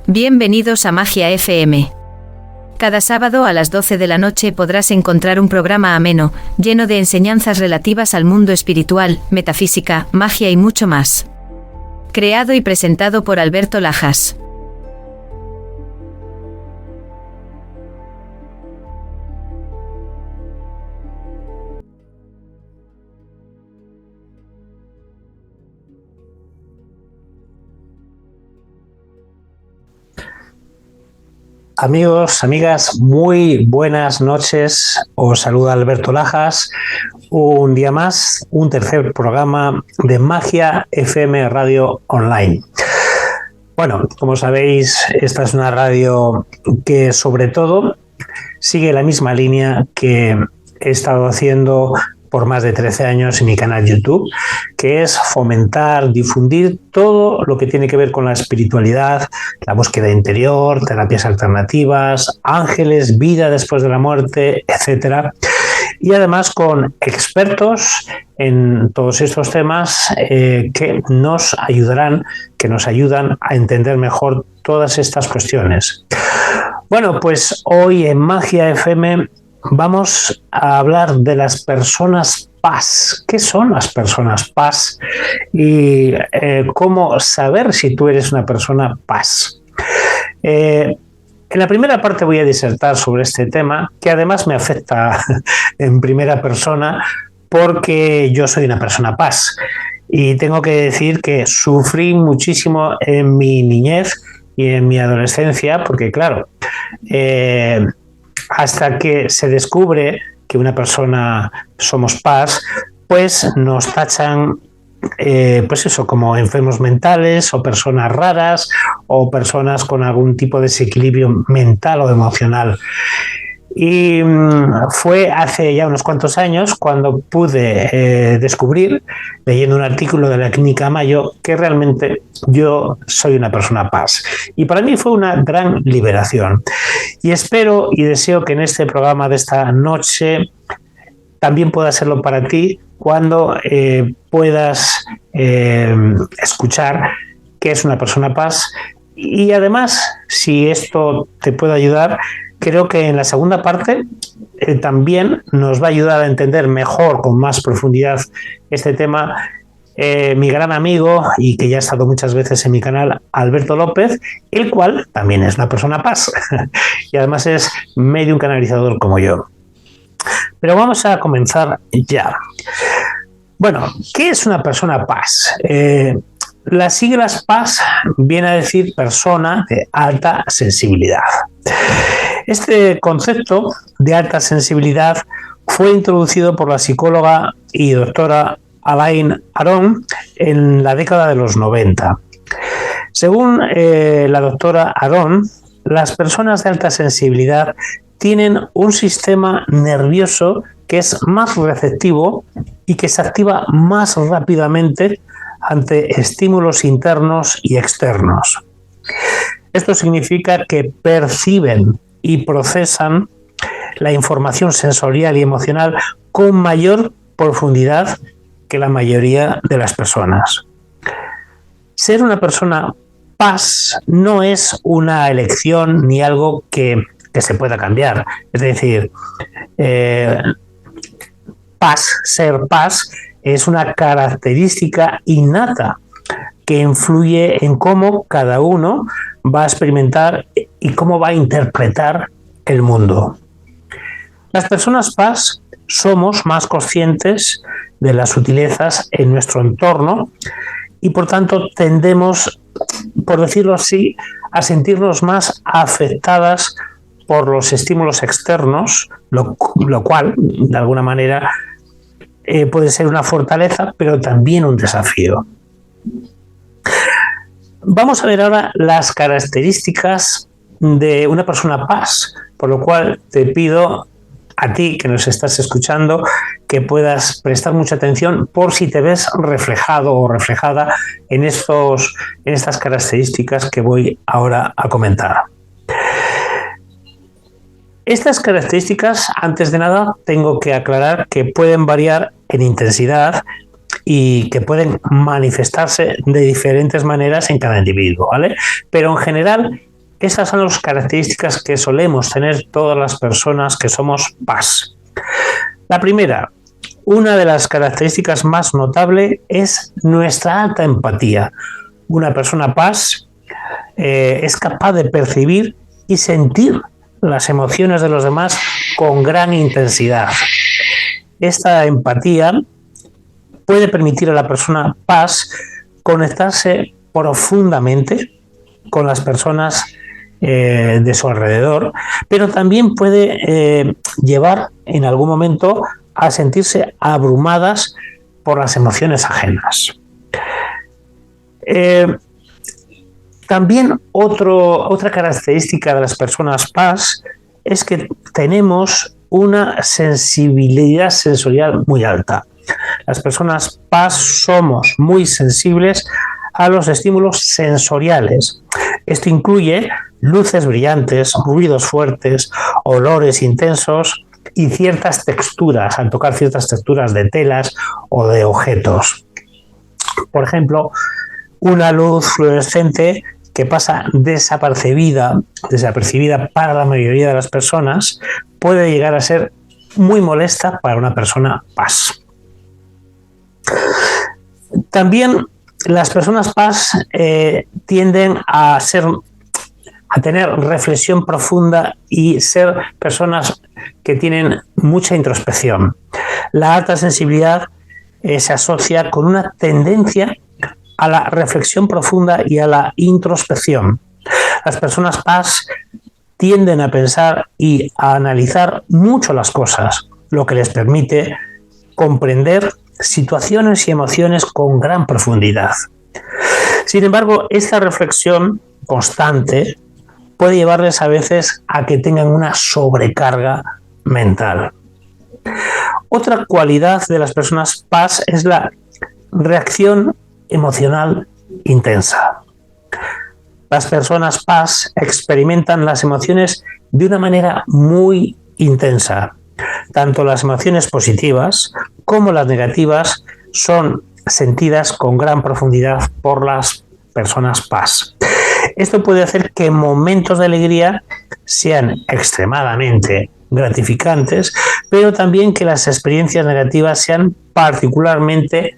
Bienvenidos a Magia FM. Cada sábado a las 12 de la noche podrás encontrar un programa ameno, lleno de enseñanzas relativas al mundo espiritual, metafísica, magia y mucho más. Creado y presentado por Alberto Lajas. Amigos, amigas, muy buenas noches. Os saluda Alberto Lajas. Un día más, un tercer programa de Magia FM Radio Online. Bueno, como sabéis, esta es una radio que sobre todo sigue la misma línea que he estado haciendo por más de 13 años en mi canal YouTube, que es fomentar, difundir todo lo que tiene que ver con la espiritualidad, la búsqueda interior, terapias alternativas, ángeles, vida después de la muerte, etc. Y además con expertos en todos estos temas que nos ayudan a entender mejor todas estas cuestiones. Bueno, pues hoy en Magia FM vamos a hablar de las personas paz. ¿Qué son las personas paz? Y cómo saber si tú eres una persona paz. En la primera parte voy a disertar sobre este tema, que además me afecta en primera persona, porque yo soy una persona paz. Y tengo que decir que sufrí muchísimo en mi niñez y en mi adolescencia, porque claro, hasta que se descubre que una persona somos paz, pues nos tachan pues eso, como enfermos mentales o personas raras o personas con algún tipo de desequilibrio mental o emocional. Y fue hace ya unos cuantos años cuando pude descubrir, leyendo un artículo de la Clínica Mayo, que realmente yo soy una persona paz. Y para mí fue una gran liberación. Y espero y deseo que en este programa de esta noche también pueda serlo para ti cuando puedas escuchar qué es una persona paz. Y además, si esto te puede ayudar, creo que en la segunda parte también nos va a ayudar a entender mejor, con más profundidad, este tema, mi gran amigo y que ya ha estado muchas veces en mi canal, Alberto López, el cual también es una persona paz y además es medium canalizador como yo. Pero vamos a comenzar ya. Bueno, ¿qué es una persona paz? Las siglas paz viene a decir persona de alta sensibilidad. Este concepto de alta sensibilidad fue introducido por la psicóloga y doctora Alain Aron en la década de los 90. Según la doctora Aron, las personas de alta sensibilidad tienen un sistema nervioso que es más receptivo y que se activa más rápidamente ante estímulos internos y externos. Esto significa que perciben y procesan la información sensorial y emocional con mayor profundidad que la mayoría de las personas. Ser una persona paz no es una elección ni algo que se pueda cambiar. Es decir, ser paz es una característica innata que influye en cómo cada uno va a experimentar y cómo va a interpretar el mundo. Las personas paz somos más conscientes de las sutilezas en nuestro entorno y por tanto tendemos, por decirlo así, a sentirnos más afectadas por los estímulos externos, lo cual de alguna manera puede ser una fortaleza, pero también un desafío. Vamos a ver ahora las características de una persona paz, por lo cual te pido a ti que nos estás escuchando que puedas prestar mucha atención por si te ves reflejado o reflejada en estas características que voy ahora a comentar. Estas características, antes de nada, tengo que aclarar que pueden variar en intensidad y que pueden manifestarse de diferentes maneras en cada individuo, ¿vale? Pero en general esas son las características que solemos tener todas las personas que somos paz. La primera, una de las características más notables es nuestra alta empatía. Una persona paz es capaz de percibir y sentir las emociones de los demás con gran intensidad. Esta empatía puede permitir a la persona paz conectarse profundamente con las personas de su alrededor, pero también puede llevar en algún momento a sentirse abrumadas por las emociones ajenas. También otra característica de las personas paz es que tenemos una sensibilidad sensorial muy alta. Las personas paz somos muy sensibles a los estímulos sensoriales. Esto incluye luces brillantes, ruidos fuertes, olores intensos y ciertas texturas, al tocar ciertas texturas de telas o de objetos. Por ejemplo, una luz fluorescente que pasa desapercibida para la mayoría de las personas puede llegar a ser muy molesta para una persona paz. También las personas paz tienden a tener reflexión profunda y ser personas que tienen mucha introspección. La alta sensibilidad se asocia con una tendencia a la reflexión profunda y a la introspección. Las personas paz tienden a pensar y a analizar mucho las cosas, lo que les permite comprender situaciones y emociones con gran profundidad. Sin embargo, esta reflexión constante puede llevarles a veces a que tengan una sobrecarga mental. Otra cualidad de las personas paz es la reacción emocional intensa. Las personas paz experimentan las emociones de una manera muy intensa. Tanto las emociones positivas como las negativas son sentidas con gran profundidad por las personas paz. Esto puede hacer que momentos de alegría sean extremadamente gratificantes, pero también que las experiencias negativas sean particularmente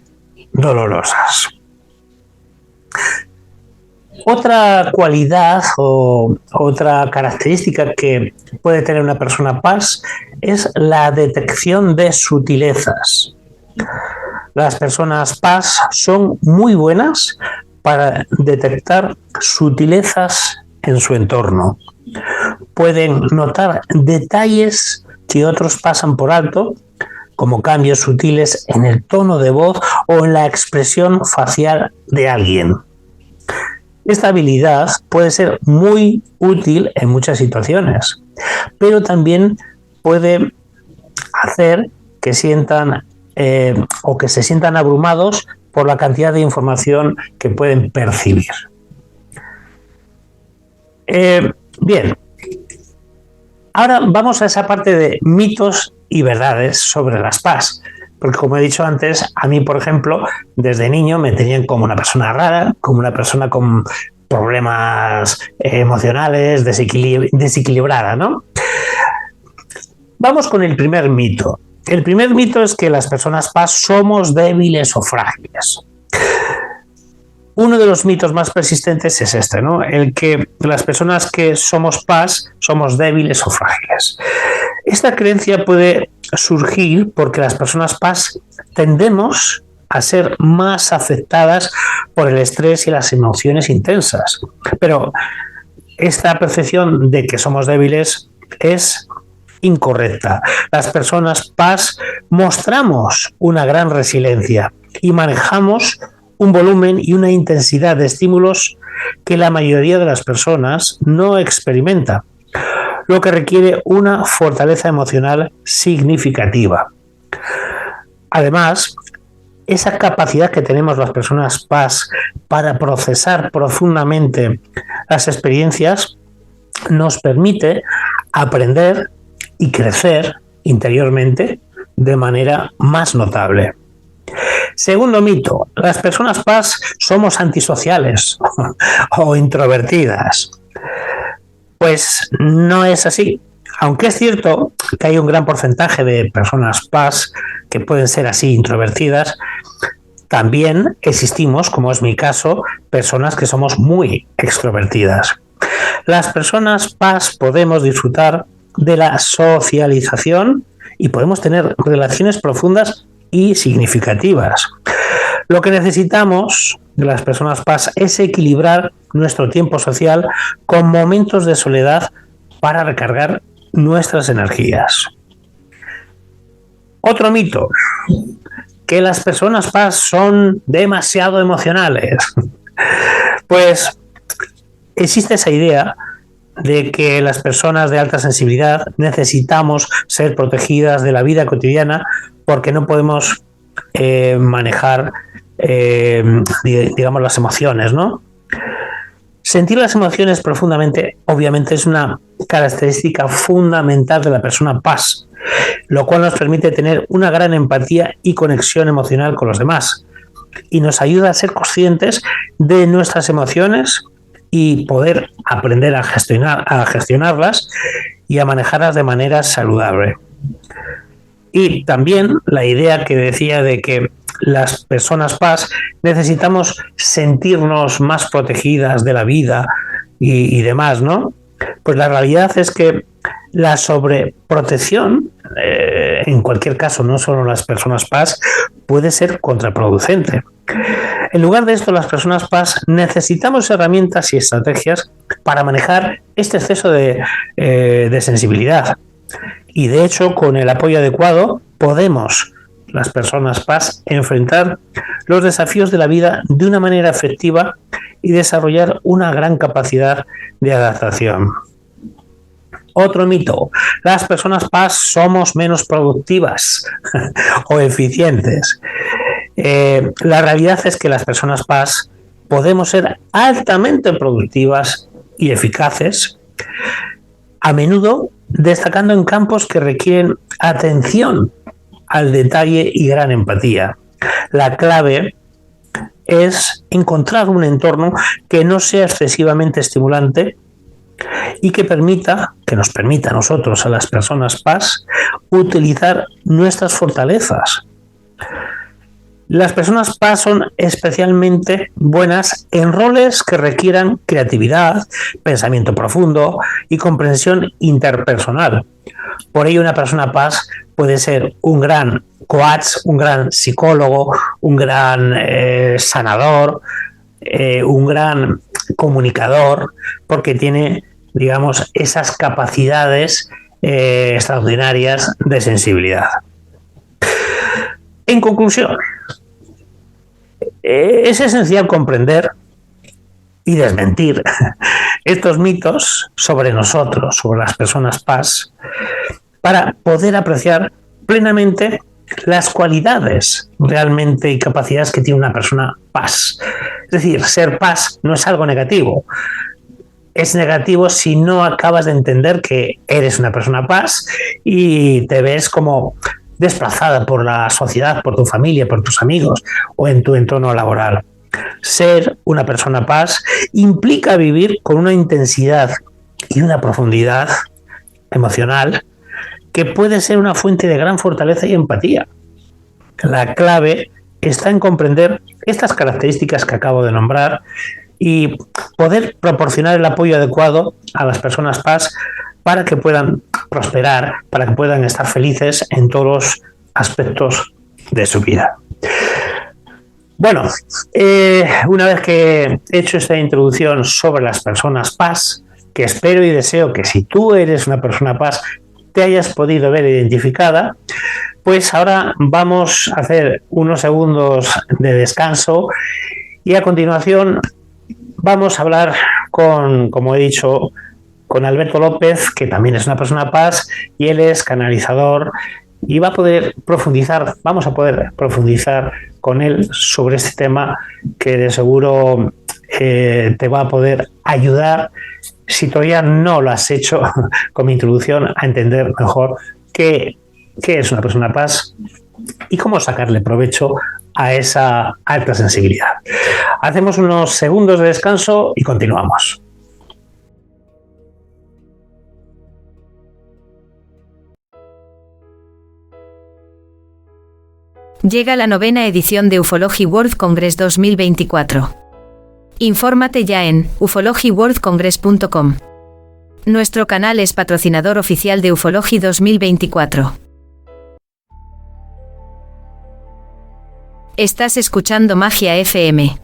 dolorosas. Otra cualidad o otra característica que puede tener una persona paz es la detección de sutilezas. Las personas paz son muy buenas para detectar sutilezas en su entorno. Pueden notar detalles que otros pasan por alto, como cambios sutiles en el tono de voz o en la expresión facial de alguien. Esta habilidad puede ser muy útil en muchas situaciones, pero también puede hacer que sientan o que se sientan abrumados por la cantidad de información que pueden percibir. Bien, ahora vamos a esa parte de mitos y verdades sobre las paz. Porque como he dicho antes, a mí, por ejemplo, desde niño me tenían como una persona rara, como una persona con problemas emocionales, desequilibrada, ¿no? Vamos con el primer mito. El primer mito es que las personas paz somos débiles o frágiles. Uno de los mitos más persistentes es este, ¿no? El que las personas que somos paz somos débiles o frágiles. Esta creencia puede surgir porque las personas paz tendemos a ser más afectadas por el estrés y las emociones intensas. Pero esta percepción de que somos débiles es incorrecta. Las personas paz mostramos una gran resiliencia y manejamos un volumen y una intensidad de estímulos que la mayoría de las personas no experimenta, lo que requiere una fortaleza emocional significativa. Además, esa capacidad que tenemos las personas paz para procesar profundamente las experiencias nos permite aprender y crecer interiormente de manera más notable. Segundo mito, las personas paz somos antisociales o introvertidas. Pues no es así. Aunque es cierto que hay un gran porcentaje de personas paz que pueden ser así introvertidas, también existimos, como es mi caso, personas que somos muy extrovertidas. Las personas paz podemos disfrutar de la socialización y podemos tener relaciones profundas y significativas. Lo que necesitamos de las personas paz es equilibrar nuestro tiempo social con momentos de soledad para recargar nuestras energías. Otro mito, que las personas paz son demasiado emocionales. Pues existe esa idea de que las personas de alta sensibilidad necesitamos ser protegidas de la vida cotidiana porque no podemos manejar, digamos, las emociones, ¿no? Sentir las emociones profundamente, obviamente, es una característica fundamental de la persona paz, lo cual nos permite tener una gran empatía y conexión emocional con los demás y nos ayuda a ser conscientes de nuestras emociones y poder aprender a gestionarlas y a manejarlas de manera saludable. Y también la idea que decía de que las personas paz necesitamos sentirnos más protegidas de la vida y demás, ¿no? Pues la realidad es que la sobreprotección, en cualquier caso, no solo las personas paz, puede ser contraproducente. En lugar de esto, las personas paz necesitamos herramientas y estrategias para manejar este exceso de sensibilidad. Y de hecho, con el apoyo adecuado, podemos, las personas paz, enfrentar los desafíos de la vida de una manera efectiva y desarrollar una gran capacidad de adaptación. Otro mito, las personas paz somos menos productivas o eficientes. La realidad es que las personas paz podemos ser altamente productivas y eficaces, a menudo destacando en campos que requieren atención al detalle y gran empatía. La clave es encontrar un entorno que no sea excesivamente estimulante y que nos permita a nosotros, a las personas paz, utilizar nuestras fortalezas. Las personas paz son especialmente buenas en roles que requieran creatividad, pensamiento profundo y comprensión interpersonal. Por ello, una persona paz puede ser un gran coach, un gran psicólogo, un gran sanador, un gran comunicador, porque tiene, digamos, esas capacidades extraordinarias de sensibilidad. En conclusión, es esencial comprender y desmentir estos mitos sobre nosotros, sobre las personas paz, para poder apreciar plenamente las cualidades realmente y capacidades que tiene una persona paz. Es decir, ser paz no es algo negativo. Es negativo si no acabas de entender que eres una persona paz y te ves como desplazada por la sociedad, por tu familia, por tus amigos o en tu entorno laboral. Ser una persona paz implica vivir con una intensidad y una profundidad emocional que puede ser una fuente de gran fortaleza y empatía. La clave está en comprender estas características que acabo de nombrar y poder proporcionar el apoyo adecuado a las personas paz para que puedan prosperar, para que puedan estar felices en todos los aspectos de su vida. Bueno, una vez que he hecho esta introducción sobre las personas paz, que espero y deseo que si tú eres una persona paz te hayas podido ver identificada, pues ahora vamos a hacer unos segundos de descanso y a continuación vamos a hablar como he dicho, con Alberto López, que también es una persona paz y él es canalizador y vamos a poder profundizar con él sobre este tema que de seguro te va a poder ayudar, si todavía no lo has hecho con mi introducción, a entender mejor qué es una persona paz y cómo sacarle provecho a esa alta sensibilidad. Hacemos unos segundos de descanso y continuamos. Llega la 9ª edición de Ufology World Congress 2024. Infórmate ya en ufologyworldcongress.com. Nuestro canal es patrocinador oficial de Ufology 2024. Estás escuchando Magia FM.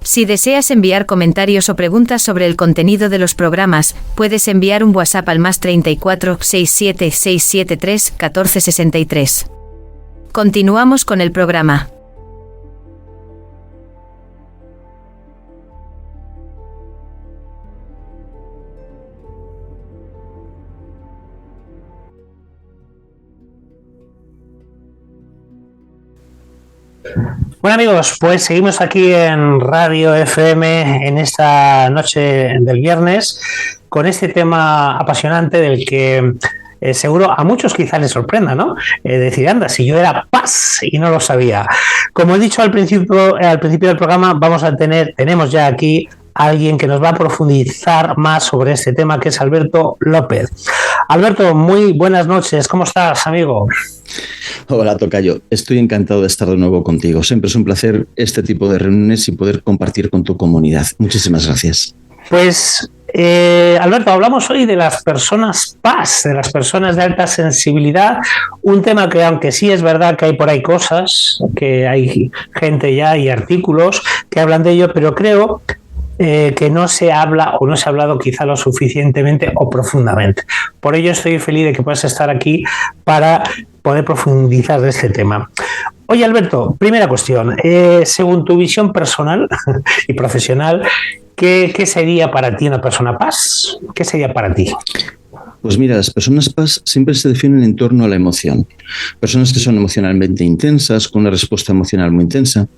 Si deseas enviar comentarios o preguntas sobre el contenido de los programas, puedes enviar un WhatsApp al +34 67 673 1463. Continuamos con el programa. Bueno amigos, pues seguimos aquí en Radio FM en esta noche del viernes con este tema apasionante del que seguro a muchos quizás les sorprenda, ¿no? Decir, anda, si yo era paz y no lo sabía. Como he dicho al principio del programa, tenemos ya aquí a alguien que nos va a profundizar más sobre este tema, que es Alberto López. Alberto, muy buenas noches, ¿cómo estás, amigo? Hola, tocayo. Estoy encantado de estar de nuevo contigo. Siempre es un placer este tipo de reuniones y poder compartir con tu comunidad. Muchísimas gracias. Pues, Alberto, hablamos hoy de las personas paz, de las personas de alta sensibilidad, un tema que, aunque sí es verdad que hay por ahí cosas, que hay gente ya y artículos que hablan de ello, pero creo que no se habla o no se ha hablado quizá lo suficientemente o profundamente. Por ello estoy feliz de que puedas estar aquí para poder profundizar de este tema. Oye, Alberto, primera cuestión, según tu visión personal y profesional, ¿qué sería para ti una persona paz? ¿Qué sería para ti? Pues mira, las personas paz siempre se definen en torno a la emoción. Personas que son emocionalmente intensas, con una respuesta emocional muy intensa.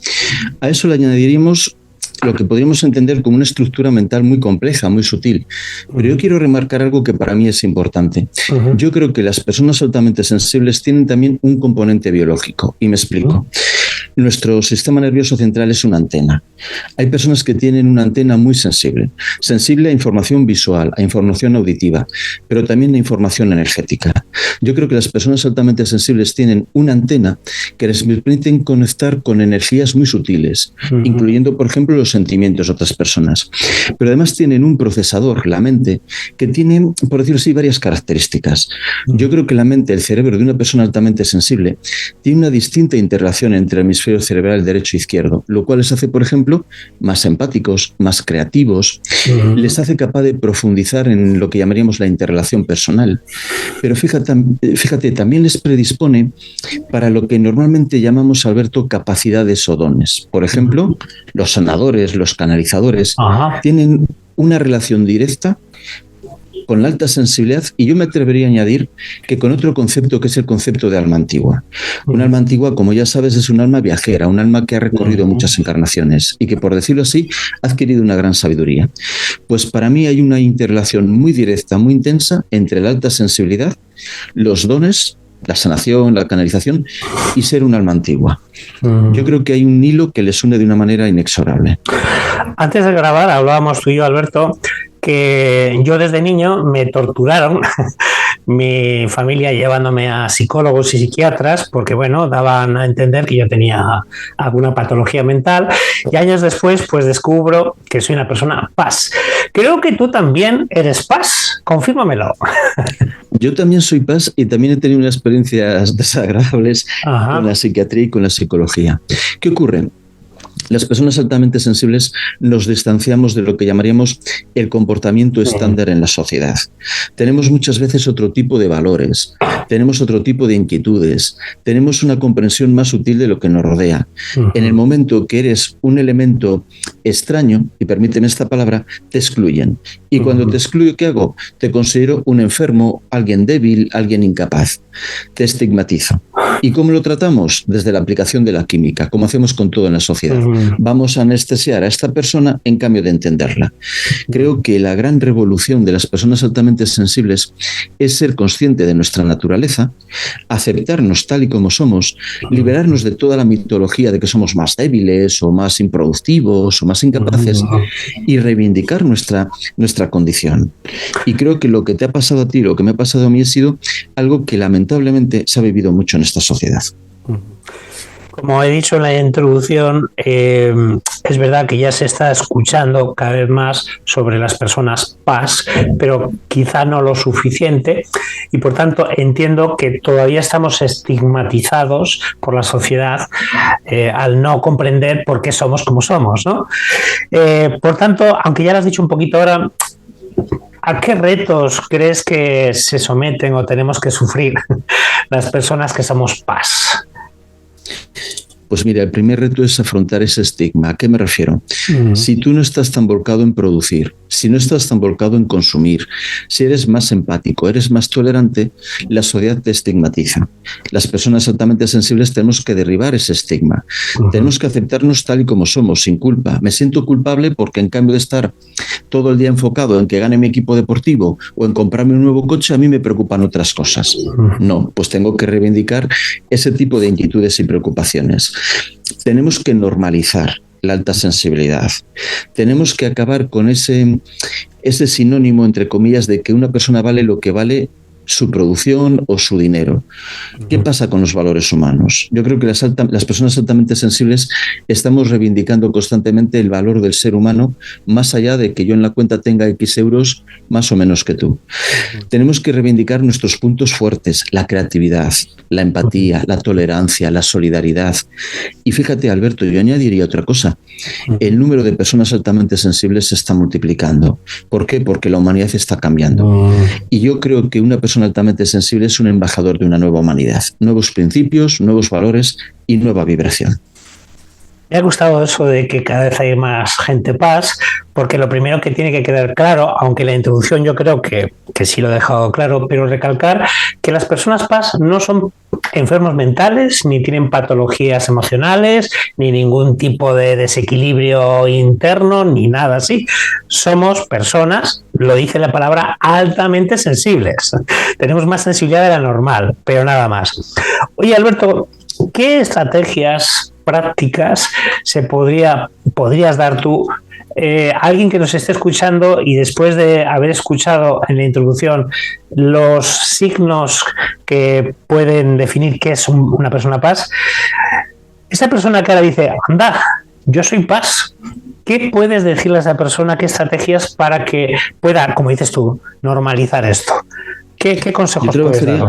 A eso le añadiríamos lo que podríamos entender como una estructura mental muy compleja, muy sutil. Pero yo quiero remarcar algo que para mí es importante. Yo creo que las personas altamente sensibles tienen también un componente biológico, y me explico. Nuestro sistema nervioso central es una antena. Hay personas que tienen una antena muy sensible a información visual, a información auditiva, pero también a información energética. Yo creo que las personas altamente sensibles tienen una antena que les permiten conectar con energías muy sutiles, incluyendo, por ejemplo, los sentimientos de otras personas. Pero además tienen un procesador, la mente, que tiene, por decirlo así, varias características. Yo creo que la mente, el cerebro de una persona altamente sensible, tiene una distinta interrelación entre el hemisferio cerebral derecho e izquierdo, lo cual les hace, por ejemplo, más empáticos, más creativos, les hace capaz de profundizar en lo que llamaríamos la interrelación personal. Pero fíjate, también les predispone para lo que normalmente llamamos, Alberto, capacidades o dones. Por ejemplo, los sanadores, los canalizadores, tienen una relación directa con la alta sensibilidad, y yo me atrevería a añadir que con otro concepto, que es el concepto de alma antigua. Un alma antigua, como ya sabes, es un alma viajera, un alma que ha recorrido muchas encarnaciones y que, por decirlo así, ha adquirido una gran sabiduría. Pues para mí hay una interrelación muy directa, muy intensa entre la alta sensibilidad, los dones, la sanación, la canalización y ser un alma antigua. Yo creo que hay un hilo que les une de una manera inexorable. Antes de grabar hablábamos tú y yo, Alberto, que yo desde niño me torturaron, mi familia llevándome a psicólogos y psiquiatras, porque bueno, daban a entender que yo tenía alguna patología mental, y años después pues descubro que soy una persona paz. Creo que tú también eres paz, confírmamelo. Yo también soy paz y también he tenido unas experiencias desagradables con la psiquiatría y con la psicología. ¿Qué ocurre? Las personas altamente sensibles nos distanciamos de lo que llamaríamos el comportamiento estándar en la sociedad. Tenemos muchas veces otro tipo de valores, tenemos otro tipo de inquietudes, tenemos una comprensión más sutil de lo que nos rodea. En el momento que eres un elemento extraño, y permíteme esta palabra, te excluyen. Y cuando te excluyo, ¿qué hago? Te considero un enfermo, alguien débil, alguien incapaz. Te estigmatizo. ¿Y cómo lo tratamos? Desde la aplicación de la química, como hacemos con todo en la sociedad. Vamos a anestesiar a esta persona en cambio de entenderla. Creo que la gran revolución de las personas altamente sensibles es ser consciente de nuestra naturaleza, aceptarnos tal y como somos, liberarnos de toda la mitología de que somos más débiles o más improductivos o más incapaces y reivindicar nuestra condición. Y creo que lo que te ha pasado a ti, lo que me ha pasado a mí, ha sido algo que lamentablemente se ha vivido mucho en esta sociedad. Como he dicho en la introducción, es verdad que ya se está escuchando cada vez más sobre las personas PAS, pero quizá no lo suficiente, y por tanto entiendo que todavía estamos estigmatizados por la sociedad al no comprender por qué somos como somos, ¿no? Por tanto, aunque ya lo has dicho un poquito ahora, ¿a qué retos crees que se someten o tenemos que sufrir las personas que somos PAS? Pues mira, el primer reto es afrontar ese estigma. ¿A qué me refiero? Si tú no estás tan volcado en producir, si no estás tan volcado en consumir, si eres más empático, eres más tolerante, la sociedad te estigmatiza. Las personas altamente sensibles tenemos que derribar ese estigma. Tenemos que aceptarnos tal y como somos, sin culpa. Me siento culpable porque en cambio de estar todo el día enfocado en que gane mi equipo deportivo o en comprarme un nuevo coche, a mí me preocupan otras cosas. No, pues tengo que reivindicar ese tipo de inquietudes y preocupaciones. Tenemos que normalizar la alta sensibilidad. Tenemos que acabar con ese sinónimo, entre comillas, de que una persona vale lo que vale su producción o su dinero. ¿Qué pasa con los valores humanos? Yo creo que las personas altamente sensibles estamos reivindicando constantemente el valor del ser humano, más allá de que yo en la cuenta tenga X euros más o menos que tú. Tenemos que reivindicar nuestros puntos fuertes, la creatividad, la empatía, la tolerancia, la solidaridad. Y fíjate, Alberto, yo añadiría otra cosa. El número de personas altamente sensibles se está multiplicando. ¿Por qué? Porque la humanidad está cambiando. Y yo creo que una persona altamente sensible es un embajador de una nueva humanidad, nuevos principios, nuevos valores y nueva vibración. Me ha gustado eso de que cada vez hay más gente PAS, porque lo primero que tiene que quedar claro, aunque la introducción yo creo que sí lo he dejado claro, pero recalcar que las personas PAS no son enfermos mentales, ni tienen patologías emocionales, ni ningún tipo de desequilibrio interno, ni nada así. Somos personas, lo dice la palabra, altamente sensibles. Tenemos más sensibilidad de la normal, pero nada más. Oye, Alberto, ¿qué estrategias prácticas podrías dar tú a alguien que nos esté escuchando y después de haber escuchado en la introducción los signos que pueden definir qué es una persona PAS? Esa persona que ahora dice, anda, yo soy PAS, ¿qué puedes decirle a esa persona? ¿Qué estrategias para que pueda, como dices tú, normalizar esto? ¿Qué consejos puedes dar?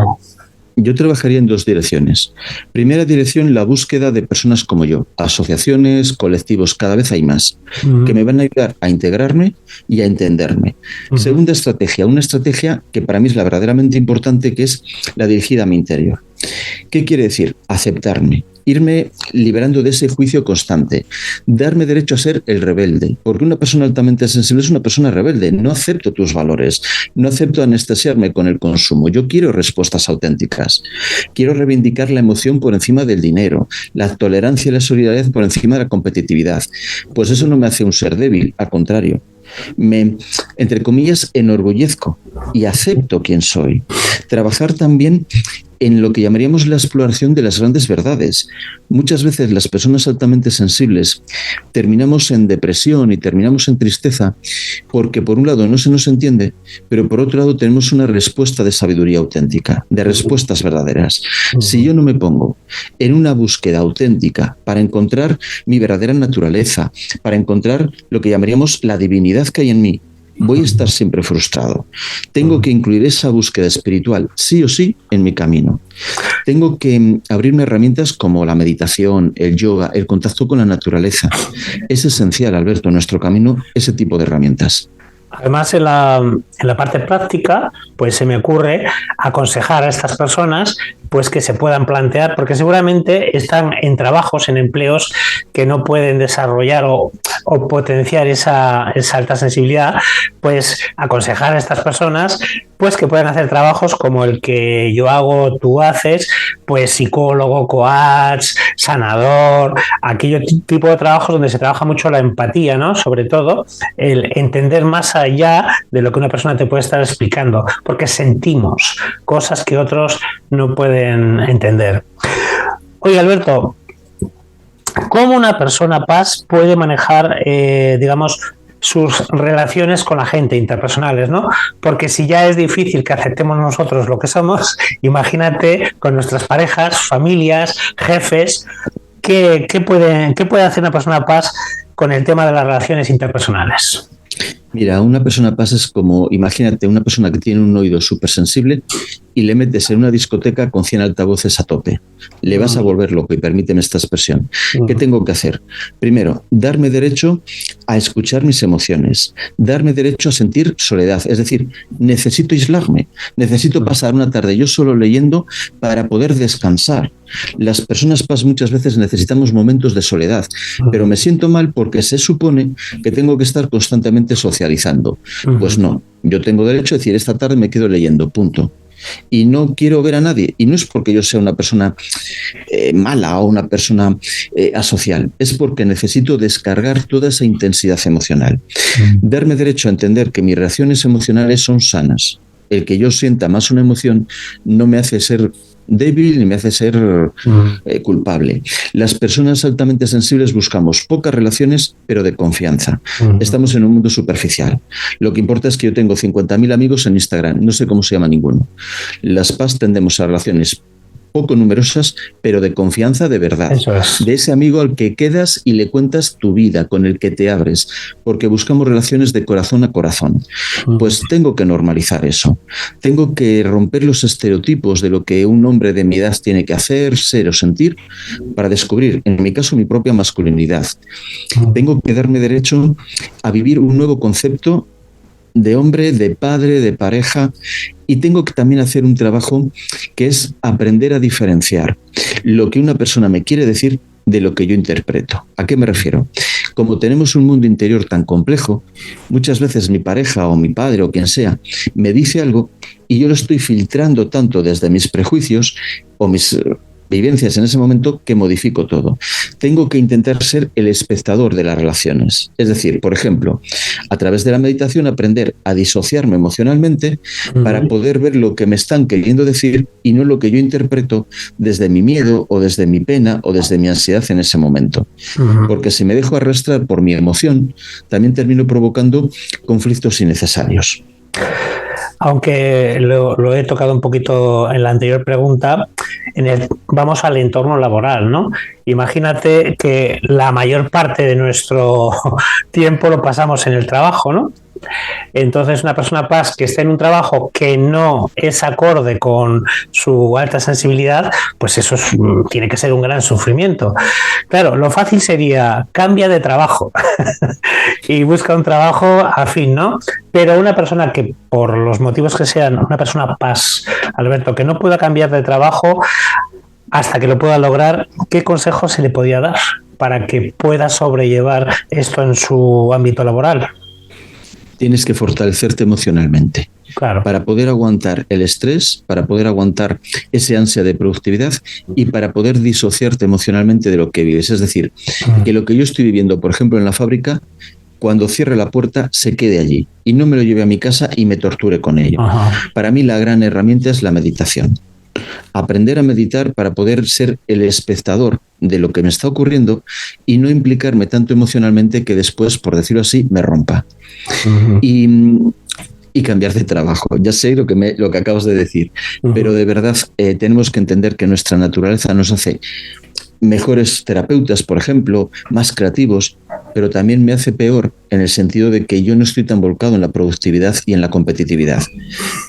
Yo trabajaría en dos direcciones. Primera dirección, la búsqueda de personas como yo, asociaciones, colectivos, cada vez hay más, que me van a ayudar a integrarme y a entenderme. Segunda estrategia, una estrategia que para mí es la verdaderamente importante, que es la dirigida a mi interior. ¿Qué quiere decir? Aceptarme, irme liberando de ese juicio constante, darme derecho a ser el rebelde, porque una persona altamente sensible es una persona rebelde. No acepto tus valores, no acepto anestesiarme con el consumo. Yo quiero respuestas auténticas, quiero reivindicar la emoción por encima del dinero, la tolerancia y la solidaridad por encima de la competitividad. Pues eso no me hace un ser débil, al contrario. Me, entre comillas, enorgullezco y acepto quién soy. Trabajar también en lo que llamaríamos la exploración de las grandes verdades. Muchas veces las personas altamente sensibles terminamos en depresión y terminamos en tristeza porque por un lado no se nos entiende, pero por otro lado tenemos una respuesta de sabiduría auténtica, de respuestas verdaderas. Si yo no me pongo en una búsqueda auténtica para encontrar mi verdadera naturaleza, para encontrar lo que llamaríamos la divinidad que hay en mí, voy a estar siempre frustrado. Tengo que incluir esa búsqueda espiritual, sí o sí, en mi camino. Tengo que abrirme herramientas como la meditación, el yoga, el contacto con la naturaleza. Es esencial, Alberto, en nuestro camino, ese tipo de herramientas. Además, en la parte práctica, pues se me ocurre aconsejar a estas personas pues que se puedan plantear, porque seguramente están en trabajos, en empleos que no pueden desarrollar o potenciar esa alta sensibilidad, pues aconsejar a estas personas pues que puedan hacer trabajos como el que yo hago, tú haces, pues psicólogo, coach, sanador, aquello tipo de trabajos donde se trabaja mucho la empatía, ¿no? Sobre todo el entender más allá de lo que una persona te puede estar explicando, porque sentimos cosas que otros no pueden entender. Oye, Alberto, ¿cómo una persona PAS puede manejar, digamos, sus relaciones con la gente interpersonales, ¿no? Porque si ya es difícil que aceptemos nosotros lo que somos, imagínate con nuestras parejas, familias, jefes. ¿qué puede hacer una persona paz con el tema de las relaciones interpersonales? Mira, una persona paz es como, imagínate, una persona que tiene un oído súper sensible y le metes en una discoteca con 100 altavoces a tope. Le vas a volver loco, y permíteme esta expresión. ¿Qué tengo que hacer? Primero, darme derecho a escuchar mis emociones, darme derecho a sentir soledad. Es decir, necesito aislarme, necesito pasar una tarde yo solo leyendo para poder descansar. Las personas paz muchas veces necesitamos momentos de soledad, pero me siento mal porque se supone que tengo que estar constantemente socializando. Pues no, yo tengo derecho a decir, esta tarde me quedo leyendo, punto. Y no quiero ver a nadie. Y no es porque yo sea una persona mala o una persona asocial, es porque necesito descargar toda esa intensidad emocional. Darme derecho a entender que mis reacciones emocionales son sanas. El que yo sienta más una emoción no me hace ser débil ni me hace ser culpable. Las personas altamente sensibles buscamos pocas relaciones, pero de confianza. Estamos en un mundo superficial. Lo que importa es que yo tengo 50.000 amigos en Instagram, no sé cómo se llama ninguno. Las paz tendemos a relaciones poco numerosas, pero de confianza de verdad. Eso es. De ese amigo al que quedas y le cuentas tu vida, con el que te abres, porque buscamos relaciones de corazón a corazón. Pues tengo que normalizar eso. Tengo que romper los estereotipos de lo que un hombre de mi edad tiene que hacer, ser o sentir para descubrir, en mi caso, mi propia masculinidad. Tengo que darme derecho a vivir un nuevo concepto de hombre, de padre, de pareja, y tengo que también hacer un trabajo que es aprender a diferenciar lo que una persona me quiere decir de lo que yo interpreto. ¿A qué me refiero? Como tenemos un mundo interior tan complejo, muchas veces mi pareja o mi padre o quien sea me dice algo y yo lo estoy filtrando tanto desde mis prejuicios o mis vivencias en ese momento que modifico todo. Tengo que intentar ser el espectador de las relaciones. Es decir, por ejemplo, a través de la meditación aprender a disociarme emocionalmente para poder ver lo que me están queriendo decir y no lo que yo interpreto desde mi miedo o desde mi pena o desde mi ansiedad en ese momento. Porque si me dejo arrastrar por mi emoción, también termino provocando conflictos innecesarios. Aunque lo he tocado un poquito en la anterior pregunta, vamos al entorno laboral, ¿no? Imagínate que la mayor parte de nuestro tiempo lo pasamos en el trabajo, ¿no? Entonces, una persona paz que esté en un trabajo que no es acorde con su alta sensibilidad, pues eso tiene que ser un gran sufrimiento. Claro, lo fácil sería cambia de trabajo y busca un trabajo afín, ¿no? Pero una persona que, por los motivos que sean, una persona paz, Alberto, que no pueda cambiar de trabajo hasta que lo pueda lograr, ¿qué consejo se le podría dar para que pueda sobrellevar esto en su ámbito laboral? Tienes que fortalecerte emocionalmente. Claro. Para poder aguantar el estrés, para poder aguantar ese ansia de productividad y para poder disociarte emocionalmente de lo que vives. Es decir, que lo que yo estoy viviendo, por ejemplo, en la fábrica, cuando cierre la puerta, se quede allí y no me lo lleve a mi casa y me torture con ello. Para mí la gran herramienta es la meditación. Aprender a meditar para poder ser el espectador de lo que me está ocurriendo y no implicarme tanto emocionalmente que después, por decirlo así, me rompa. Y cambiar de trabajo. Ya sé lo que acabas de decir, pero de verdad tenemos que entender que nuestra naturaleza nos hace mejores terapeutas, por ejemplo, más creativos, pero también me hace peor en el sentido de que yo no estoy tan volcado en la productividad y en la competitividad.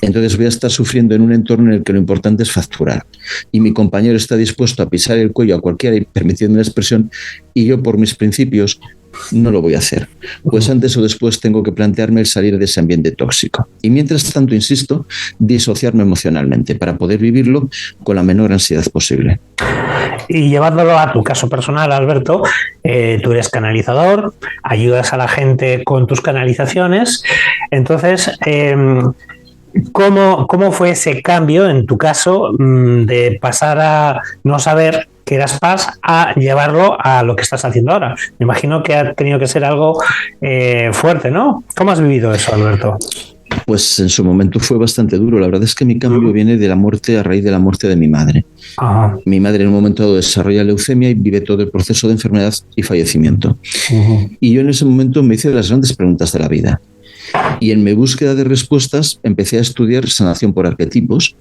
Entonces voy a estar sufriendo en un entorno en el que lo importante es facturar. Y mi compañero está dispuesto a pisar el cuello a cualquiera, y permitiendo la expresión, y yo por mis principios no lo voy a hacer. Pues antes o después tengo que plantearme el salir de ese ambiente tóxico. Y mientras tanto, insisto, disociarme emocionalmente para poder vivirlo con la menor ansiedad posible. Y llevándolo a tu caso personal, Alberto, tú eres canalizador, ayudas a la gente con tus canalizaciones. Entonces, ¿cómo fue ese cambio en tu caso de pasar a no saber que eras paz a llevarlo a lo que estás haciendo ahora? Me imagino que ha tenido que ser algo fuerte, ¿no? ¿Cómo has vivido eso, Alberto? Pues en su momento fue bastante duro. La verdad es que mi cambio viene de la muerte, a raíz de la muerte de mi madre. Mi madre en un momento dado desarrolla leucemia y vive todo el proceso de enfermedad y fallecimiento. Y yo en ese momento me hice las grandes preguntas de la vida. Y en mi búsqueda de respuestas empecé a estudiar sanación por arquetipos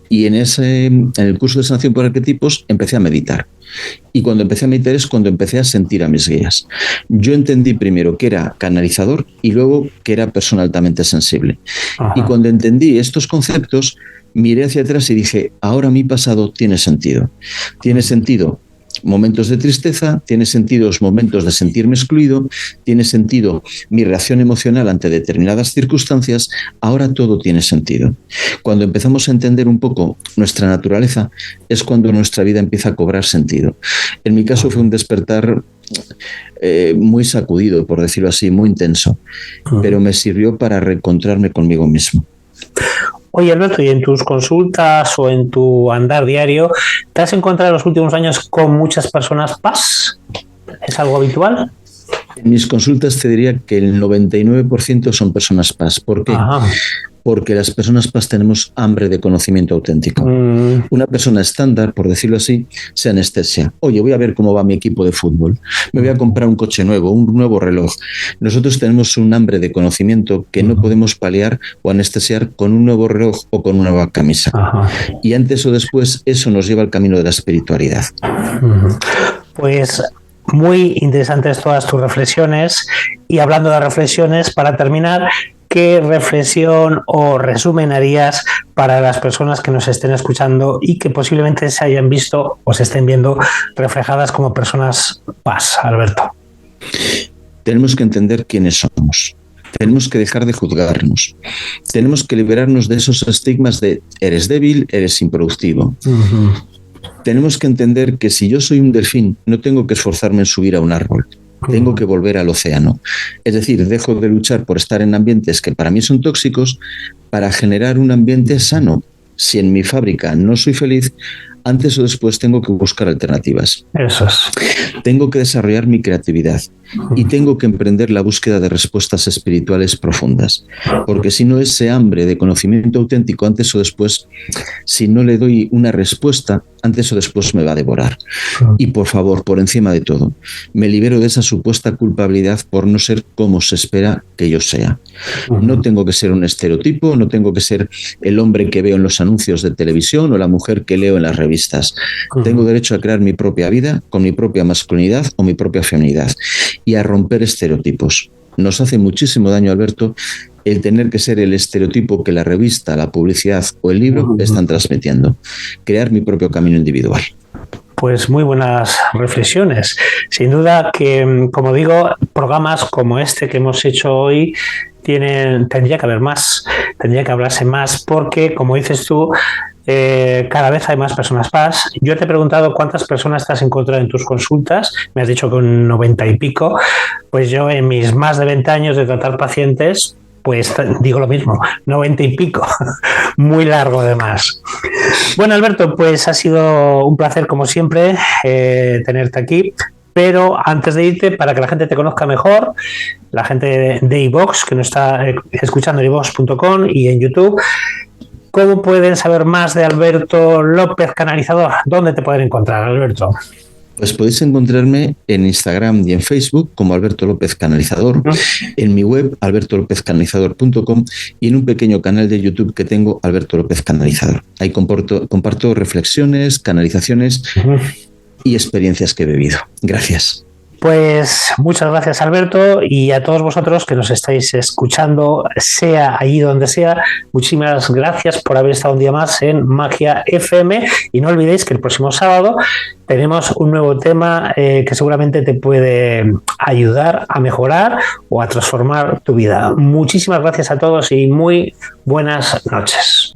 Y en el curso de sanación por arquetipos empecé a meditar. Y cuando empecé a meditar es cuando empecé a sentir a mis guías. Yo entendí primero que era canalizador y luego que era persona altamente sensible. Ajá. Y cuando entendí estos conceptos, miré hacia atrás y dije, ahora mi pasado tiene sentido. Tiene sentido momentos de tristeza, tiene sentido los momentos de sentirme excluido, tiene sentido mi reacción emocional ante determinadas circunstancias, ahora todo tiene sentido. Cuando empezamos a entender un poco nuestra naturaleza, es cuando nuestra vida empieza a cobrar sentido. En mi caso fue un despertar muy sacudido, por decirlo así, muy intenso, pero me sirvió para reencontrarme conmigo mismo. Oye, Alberto, ¿y en tus consultas o en tu andar diario, te has encontrado en los últimos años con muchas personas PAS? ¿Es algo habitual? En mis consultas te diría que el 99% son personas PAS. ¿Por qué? Ajá. Porque las personas PAS tenemos hambre de conocimiento auténtico. Una persona estándar, por decirlo así, se anestesia. Oye, voy a ver cómo va mi equipo de fútbol. Me voy a comprar un coche nuevo, un nuevo reloj. Nosotros tenemos un hambre de conocimiento que no podemos paliar o anestesiar con un nuevo reloj o con una nueva camisa. Ajá. Y antes o después eso nos lleva al camino de la espiritualidad. Pues muy interesantes todas tus reflexiones. Y hablando de reflexiones, para terminar, ¿qué reflexión o resumen harías para las personas que nos estén escuchando y que posiblemente se hayan visto o se estén viendo reflejadas como personas PAS, Alberto? Tenemos que entender quiénes somos. Tenemos que dejar de juzgarnos. Tenemos que liberarnos de esos estigmas de eres débil, eres improductivo. Tenemos que entender que si yo soy un delfín, no tengo que esforzarme en subir a un árbol. Tengo que volver al océano. Es decir, dejo de luchar por estar en ambientes que para mí son tóxicos para generar un ambiente sano. Si en mi fábrica no soy feliz, antes o después tengo que buscar alternativas. Eso es. Tengo que desarrollar mi creatividad y tengo que emprender la búsqueda de respuestas espirituales profundas. Porque si no, ese hambre de conocimiento auténtico, antes o después, si no le doy una respuesta, antes o después me va a devorar. Y por favor, por encima de todo, me libero de esa supuesta culpabilidad por no ser como se espera que yo sea. No tengo que ser un estereotipo, no tengo que ser el hombre que veo en los anuncios de televisión o la mujer que leo en las revistas. Tengo derecho a crear mi propia vida con mi propia masculinidad o mi propia feminidad y a romper estereotipos. Nos hace muchísimo daño, Alberto, el tener que ser el estereotipo que la revista, la publicidad o el libro están transmitiendo. Crear mi propio camino individual. Pues muy buenas reflexiones. Sin duda que, como digo, programas como este que hemos hecho hoy tendría que haber más, tendría que hablarse más porque, como dices tú, cada vez hay más personas PAS. Yo te he preguntado cuántas personas te has encontrado en tus consultas, me has dicho que un 90 y pico, pues yo en mis más de 20 años de tratar pacientes, pues digo lo mismo, 90 y pico, muy largo además. Bueno, Alberto, pues ha sido un placer como siempre tenerte aquí. Pero antes de irte, para que la gente te conozca mejor, la gente de iVoox, que nos está escuchando en iVoox.com y en YouTube, ¿cómo pueden saber más de Alberto López Canalizador? ¿Dónde te pueden encontrar, Alberto? Pues podéis encontrarme en Instagram y en Facebook como Alberto López Canalizador, en mi web albertolopezcanalizador.com y en un pequeño canal de YouTube que tengo, Alberto López Canalizador. Ahí comparto reflexiones, canalizaciones y experiencias que he vivido. Gracias. Pues muchas gracias, Alberto, y a todos vosotros que nos estáis escuchando, sea allí donde sea, muchísimas gracias por haber estado un día más en Magia FM y no olvidéis que el próximo sábado tenemos un nuevo tema que seguramente te puede ayudar a mejorar o a transformar tu vida. Muchísimas gracias a todos y muy buenas noches.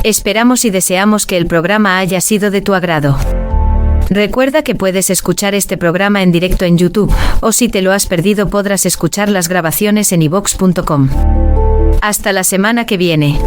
Esperamos y deseamos que el programa haya sido de tu agrado. Recuerda que puedes escuchar este programa en directo en YouTube, o si te lo has perdido podrás escuchar las grabaciones en iVoox.com. Hasta la semana que viene.